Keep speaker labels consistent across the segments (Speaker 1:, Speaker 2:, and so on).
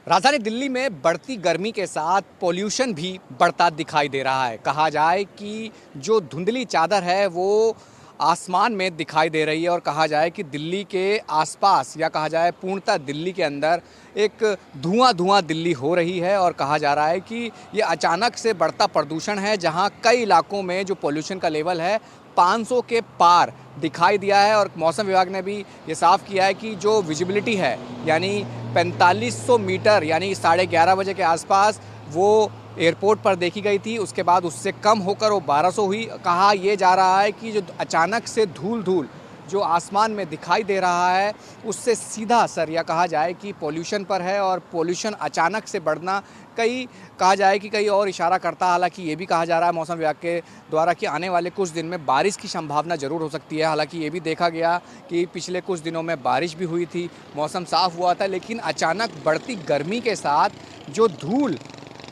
Speaker 1: राजधानी दिल्ली में बढ़ती गर्मी के साथ पॉल्यूशन भी बढ़ता दिखाई दे रहा है। कहा जाए कि जो धुंधली चादर है वो आसमान में दिखाई दे रही है और कहा जाए कि दिल्ली के आसपास या कहा जाए पूर्णतः दिल्ली के अंदर एक धुआं धुआं दिल्ली हो रही है। और कहा जा रहा है कि ये अचानक से बढ़ता प्रदूषण है, जहां कई इलाकों में जो पॉल्यूशन का लेवल है 500 के पार दिखाई दिया है। और मौसम विभाग ने भी ये साफ किया है कि जो विजिबिलिटी है यानी 4500 मीटर यानी 11:30 बजे के आसपास वो एयरपोर्ट पर देखी गई थी। उसके बाद उससे कम होकर वो 1200 हुई। कहा यह जा रहा है कि जो अचानक से धूल धूल जो आसमान में दिखाई दे रहा है उससे सीधा असर या कहा जाए कि पॉल्यूशन पर है। और पॉल्यूशन अचानक से बढ़ना कहा जाए कि कई और इशारा करता है। हालांकि ये भी कहा जा रहा है मौसम विभाग के द्वारा कि आने वाले कुछ दिन में बारिश की संभावना ज़रूर हो सकती है। हालांकि ये भी देखा गया कि पिछले कुछ दिनों में बारिश भी हुई थी, मौसम साफ़ हुआ था, लेकिन अचानक बढ़ती गर्मी के साथ जो धूल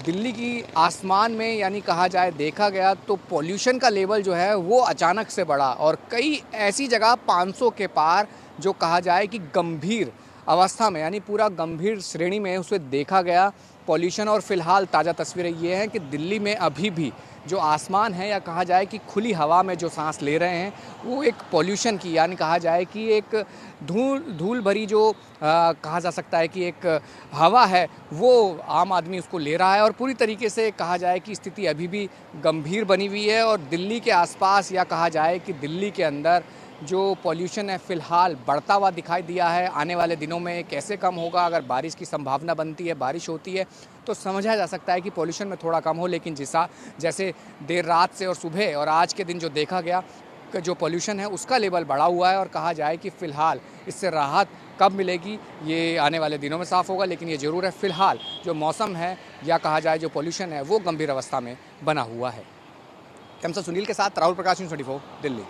Speaker 1: दिल्ली की आसमान में यानी कहा जाए देखा गया तो पॉल्यूशन का लेवल जो है वो अचानक से बढ़ा। और कई ऐसी जगह 500 के पार जो कहा जाए कि गंभीर अवस्था में यानी पूरा गंभीर श्रेणी में उसे देखा गया पॉल्यूशन। और फिलहाल ताज़ा तस्वीरें ये हैं कि दिल्ली में अभी भी जो आसमान है या कहा जाए कि खुली हवा में जो सांस ले रहे हैं वो एक पॉल्यूशन की यानी कहा जाए कि एक धूल भरी जो कहा जा सकता है कि एक हवा है वो आम आदमी उसको ले रहा है। और पूरी तरीके से कहा जाए कि स्थिति अभी भी गंभीर बनी हुई है। और दिल्ली के आसपास या कहा जाए कि दिल्ली के अंदर जो पॉल्यूशन है फ़िलहाल बढ़ता हुआ दिखाई दिया है। आने वाले दिनों में कैसे कम होगा, अगर बारिश की संभावना बनती है, बारिश होती है तो समझा जा सकता है कि पॉल्यूशन में थोड़ा कम हो। लेकिन जैसे देर रात से और सुबह और आज के दिन जो देखा गया कि जो पॉल्यूशन है उसका लेवल बढ़ा हुआ है। और कहा जाए कि फ़िलहाल इससे राहत कब मिलेगी ये आने वाले दिनों में साफ़ होगा। लेकिन ये ज़रूर है फ़िलहाल जो मौसम है या कहा जाए जो पॉल्यूशन है वो गंभीर अवस्था में बना हुआ है। कैमरा सुनील के साथ राहुल प्रकाश, न्यूज़ 24 दिल्ली।